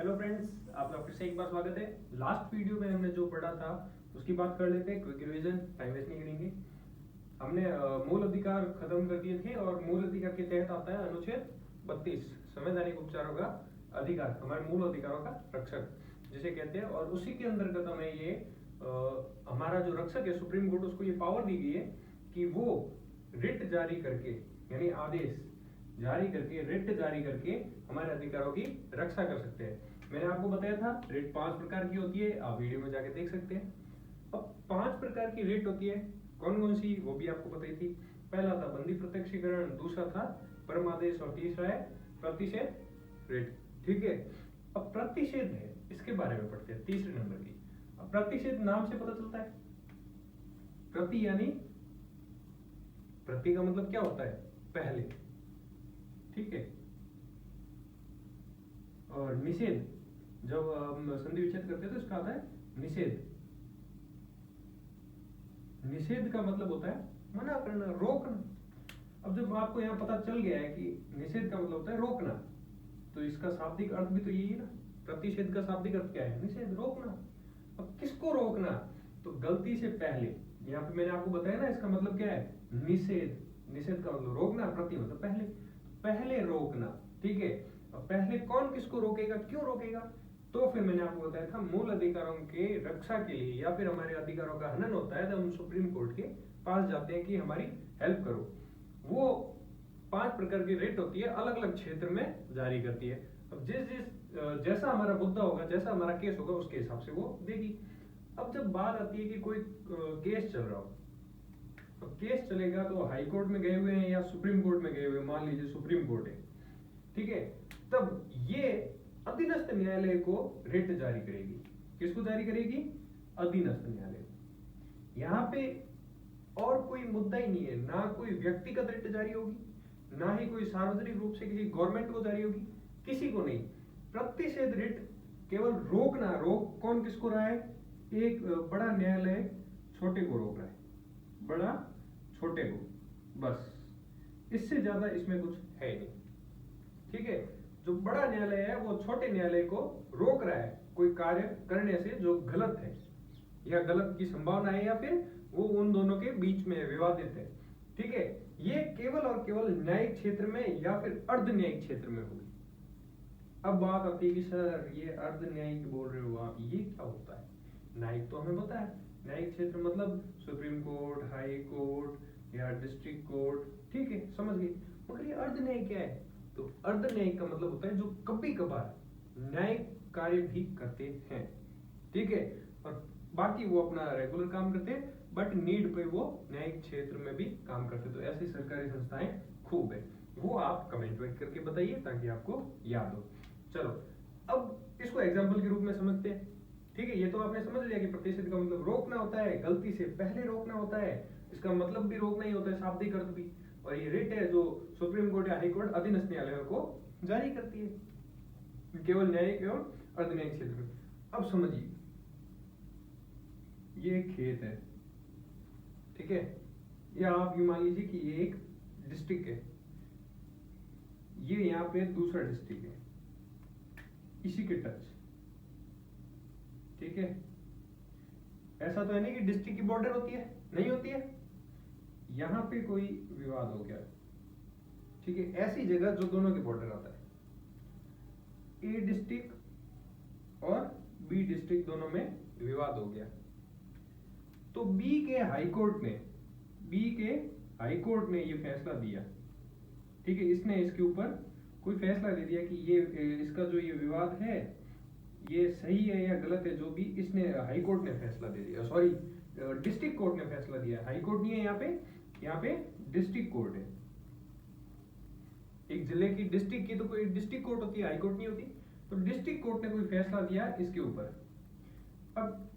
Hello friends, आप लोग फिर से एक बार स्वागत है। लास्ट वीडियो में हमने जो पढ़ा था उसकी बात कर लेते हैं। क्विक रिवीजन, टाइम वेस्ट नहीं करेंगे। हमने मूल अधिकार खत्म कर दिए थे और मूल अधिकार के तहत आता है अनुच्छेद 32 संवैधानिक उपचारों का अधिकार, हमारे मूल अधिकारों का रक्षक जिसे कहते हैं। और उसी के अंतर्गत हमें ये हमारा जो रक्षक है सुप्रीम कोर्ट, उसको ये पावर दी गई है कि वो रिट जारी करके, यानी आदेश जारी करके, रिट जारी करके हमारे अधिकारों की रक्षा कर सकते हैं। मैंने आपको बताया था रिट 5 प्रकार की होती है, आप वीडियो में जाके देख सकते हैं। अब 5 प्रकार की रिट होती है, कौन कौन सी वो भी आपको बताई थी। पहला था बंदी प्रत्यक्षीकरण, दूसरा था परमादेश और तीसरा है प्रतिषेध रिट। ठीक है, अब प्रतिषेध है, इसके बारे में पढ़ते हैं तीसरे नंबर की। अब प्रतिषेध नाम से पता चलता है, प्रति यानी प्रति का मतलब क्या होता है, पहले। ठीक है, और निषेध, जब हम संधि विच्छेद करते हैं तो इसका आता है निषेध। निषेध का मतलब होता है मना करना, रोकना। अब जब आपको यहाँ पता चल गया है कि निषेध का मतलब होता है रोकना, तो इसका शाब्दिक अर्थ भी तो यही है ना। प्रतिषेध का शाब्दिक अर्थ क्या है, निषेध, रोकना। अब किसको रोकना, तो गलती से पहले। यहाँ पे मैंने आपको बताया ना इसका मतलब क्या है, निषेध। निषेध का मतलब रोकना, प्रति मतलब पहले, पहले रोकना। ठीक है, अब पहले कौन किसको रोकेगा, क्यों रोकेगा, तो फिर मैंने आपको बताया था मूल अधिकारों के रक्षा के लिए या फिर हमारे अधिकारों का हनन होता है तो हम सुप्रीम कोर्ट के पास जाते हैं कि हमारी हेल्प करो। वो 5 प्रकार की रिट होती है, अलग अलग क्षेत्र में जारी करती है। अब जैसा हमारा मुद्दा होगा, जैसा हमारा केस होगा, उसके हिसाब से वो देगी। अब जब बात आती है कि कोई केस चल रहा हो, तो केस चलेगा तो हाई कोर्ट में गए हुए हैं या सुप्रीम कोर्ट में गए हुए, मान लीजिए सुप्रीम कोर्ट है। ठीक है, तब ये अधीनस्थ न्यायालय को रिट जारी करेगी। किसको जारी करेगी, अधीनस्थ न्यायालय। यहाँ पे और कोई मुद्दा ही नहीं है, ना कोई व्यक्तिगत रिट जारी होगी, ना ही कोई सार्वजनिक रूप से किसी गवर्नमेंट को जारी होगी, किसी को नहीं। प्रतिषेध रिट केवल रोकना, रोक कौन किसको रहा है, एक बड़ा न्यायालय छोटे को रोक रहा है, बड़ा छोटे को, बस। इससे ज्यादा इसमें कुछ है नहीं। ठीक है, जो बड़ा न्यायालय है वो छोटे न्यायालय को रोक रहा है कोई कार्य करने से जो गलत है, या गलत की संभावना है, या फिर वो उन दोनों के बीच में विवादित है। ठीक है, ये केवल और केवल न्यायिक क्षेत्र में या फिर अर्ध न्यायिक क्षेत्र में होगी। अब बात आती है कि सर ये अर्ध न्यायिक बोल रहे हो आप, ये क्या होता है। न्यायिक तो हमें पता है, न्यायिक क्षेत्र मतलब सुप्रीम कोर्ट, हाई कोर्ट या डिस्ट्रिक्ट कोर्ट। ठीक है, समझ गए। मगर ये अर्ध न्यायिक क्या है, तो अर्ध न्यायिक का मतलब होता है जो कभी कभार न्यायिक कार्य भी करते हैं। ठीक है, और बाकी वो अपना रेगुलर काम करते हैं, बट नीड पे वो न्यायिक क्षेत्र में भी काम करते हैं। तो ऐसी सरकारी संस्थाएं खूब है, वो आप कमेंट में करके बताइए ताकि आपको याद हो। चलो, अब इसको एग्जाम्पल के रूप में समझते हैं। ठीक है, ये तो आपने समझ लिया कि प्रतिषेध का मतलब रोकना होता है, गलती से पहले रोकना होता है, इसका मतलब भी रोकना ही होता है, शाब्दिक अर्थ भी। और ये रिट है जो सुप्रीम कोर्ट या हाई कोर्ट अधीनस्थ न्यायालयों को जारी करती है, केवल न्यायिक एवं अर्ध न्यायिक क्षेत्र में। अब समझिए, ये एक खेत है। ठीक है, या आप ये मान लीजिए कि ये एक डिस्ट्रिक्ट है, ये यहाँ पे दूसरा डिस्ट्रिक्ट है, इसी के टच। ठीक है, ऐसा तो है नहीं कि डिस्ट्रिक्ट की बॉर्डर होती है, नहीं होती है। यहां पे कोई विवाद हो गया, ठीक है, ऐसी जगह जो दोनों के बॉर्डर आता है, ए डिस्ट्रिक्ट और बी डिस्ट्रिक्ट दोनों में विवाद हो गया, तो बी के हाई कोर्ट ने ये फैसला दिया। ठीक है, इसने इसके ऊपर कोई फैसला दे दिया कि ये इसका जो ये विवाद है ये सही है या गलत है, जो भी इसने हाई कोर्ट ने फैसला दे दिया, सॉरी डिस्ट्रिक्ट कोर्ट ने फैसला दिया, हाई कोर्ट नहीं है यहाँ पे डिस्ट्रिक्ट कोर्ट है। एक जिले की डिस्ट्रिक्ट की तो कोई डिस्ट्रिक्ट कोर्ट होती है, हाई कोर्ट नहीं होती। तो डिस्ट्रिक्ट कोर्ट ने कोई फैसला दिया इसके ऊपर। अब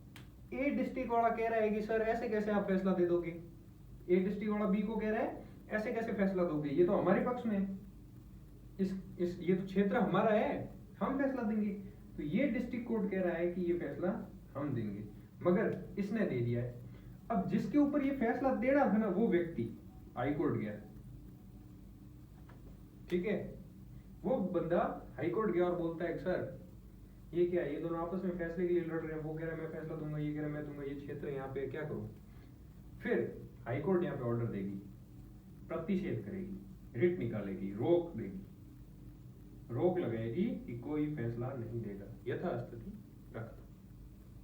ए डिस्ट्रिक्ट वाला कह रहा है कि सर ऐसे कैसे आप फैसला दे दोगे, ए डिस्ट्रिक्ट वाला बी को कह रहा है ऐसे कैसे फैसला दोगे, ये तो हमारे पक्ष में है, ये तो क्षेत्र हमारा है, हम फैसला देंगे। तो ये डिस्ट्रिक्ट कोर्ट कह रहा है कि ये फैसला हम देंगे, मगर इसने दे दिया है। अब जिसके ऊपर ये फैसला देना था ना, वो व्यक्ति हाई कोर्ट गया। ठीक है, वो बंदा हाई कोर्ट गया और बोलता है सर ये क्या है, ये दोनों आपस में फैसले के लिए लड़ रहे हैं, वो कह रहा है मैं फैसला दूंगा, ये कह रहा है मैं दूंगा, ये क्षेत्र यहाँ पे क्या करूं। फिर हाई कोर्ट यहाँ पे ऑर्डर देगी, प्रतिषेध करेगी, रिट निकालेगी, रोक देगी, रोक लगाएगी कि कोई फैसला नहीं देगा, यथास्थिति रख दो,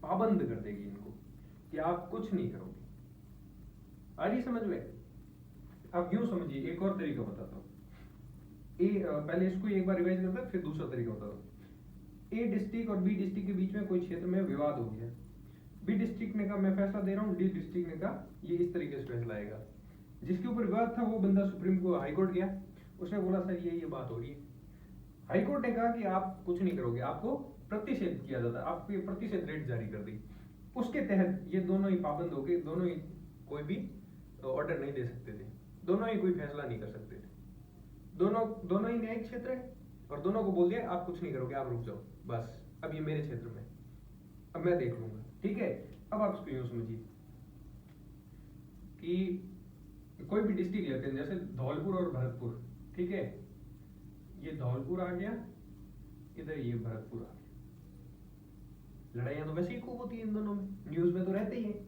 पाबंद कर देगी इनको कि आप कुछ नहीं करोगे। आ रही समझ में? अब यूं समझिए, एक और तरीका बताता हूँ। पहले इसको एक बार रिवाइज करते हैं, फिर दूसरा तरीका बताता हूँ। ए डिस्ट्रिक्ट और बी डिस्ट्रिक्ट के बीच में कोई क्षेत्र में विवाद हो गया, बी डिस्ट्रिक्ट ने कहा मैं फैसला दे रहा हूँ, डी डिस्ट्रिक्ट ने कहा ये इस तरीके से फैसला आएगा। जिसके ऊपर विवाद था वो बंदा सुप्रीम को हाई कोर्ट गया, उसने बोला सर ये बात हो रही है। हाई कोर्ट ने कहा कि आप कुछ नहीं करोगे, आपको प्रतिषेध किया जाता है, आपको प्रतिषेध रेट जारी कर दी। उसके तहत ये दोनों ही पाबंद हो गए, दोनों ही कोई भी ऑर्डर नहीं दे सकते थे, दोनों ही कोई फैसला नहीं कर सकते थे। दोनों ही न्यायिक क्षेत्र है और दोनों को बोल दिया आप कुछ नहीं करोगे, आप रुक जाओ, बस अब ये मेरे क्षेत्र में, अब मैं देख लूंगा, ठीक है। अब आप इसको यूं समझिए कि कोई भी डिस्ट्रिक्ट लेते हैं, जैसे धौलपुर और भरतपुर, ठीक है, ये धौलपुर आ गया, इधर ये भरतपुर आ गया। लड़ाइयां तो वैसे ही खूब होती है इन दोनों में, न्यूज में तो रहते ही है।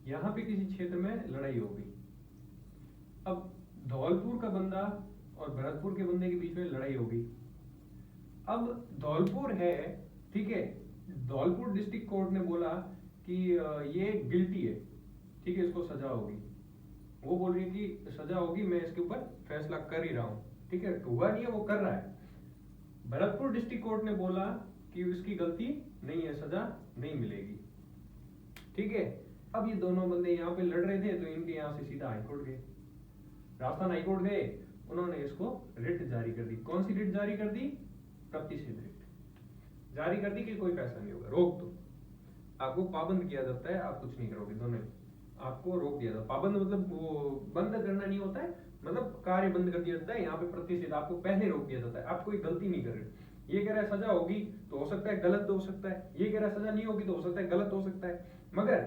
यहाँ पे किसी क्षेत्र में लड़ाई हो गई, अब धौलपुर का बंदा और भरतपुर के बंदे के बीच में लड़ाई हो गई। अब धौलपुर है, ठीक है, धौलपुर डिस्ट्रिक्ट कोर्ट ने बोला कि ये गिल्टी है, ठीक है, इसको सजा होगी। वो बोल रही है कि सजा होगी, मैं इसके ऊपर फैसला कर ही रहा हूँ, ठीक है, हुआ नहीं है, वो कर रहा है। भरतपुर डिस्ट्रिक्ट कोर्ट ने बोला कि उसकी गलती नहीं है, सजा नहीं मिलेगी, ठीक है। अब ये दोनों बंदे यहाँ पे लड़ रहे थे, तो इनके यहाँ से सीधा हाईकोर्ट गए, राजस्थान हाईकोर्ट गए, उन्होंने इसको रिट जारी कर दी। कौन सी रिट जारी कर दी? प्रतिषेध रिट जारी कर दी कि कोई फैसला नहीं होगा, रोक दो, आपको पाबंद किया जाता है, आप कुछ नहीं करोगे, दोनों आपको रोक दिया जाता। पाबंद मतलब वो बंद करना नहीं होता है, मतलब कार्य बंद कर दिया जाता है। यहाँ पे प्रतिषेध, आपको पहले रोक दिया जाता है, आप कोई गलती नहीं कर रहे। ये कह रहा है सजा होगी तो हो सकता है गलत हो सकता है, ये कह रहा है सजा नहीं होगी तो हो सकता है गलत हो सकता है, मगर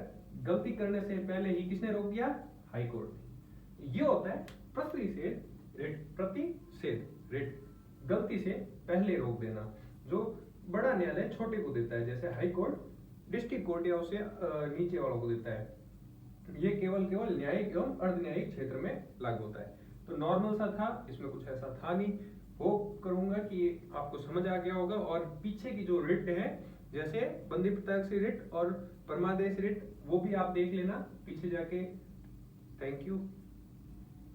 गलती करने से पहले ही किसने रोक दिया? हाई कोर्ट ने। ये होता है प्रतिषेध रिट, प्रतिषेध रिट, गलती से पहले रोक देना, जो बड़ा न्यायालय छोटे को देता है, जैसे हाई कोर्ट डिस्ट्रिक्ट कोर्ट या उससे नीचे वालों को देता है। ये केवल न्यायिक एवं अर्ध न्यायिक क्षेत्र में लागू होता है। तो नॉर्मल सा था, इसमें कुछ ऐसा था नहीं। होप करूंगा कि आपको समझ आ गया होगा। और पीछे की जो रिट है, जैसे बंदी प्रत्यक्ष रिट और परमादेश रिट, वो भी आप देख लेना पीछे जाके। Thank you.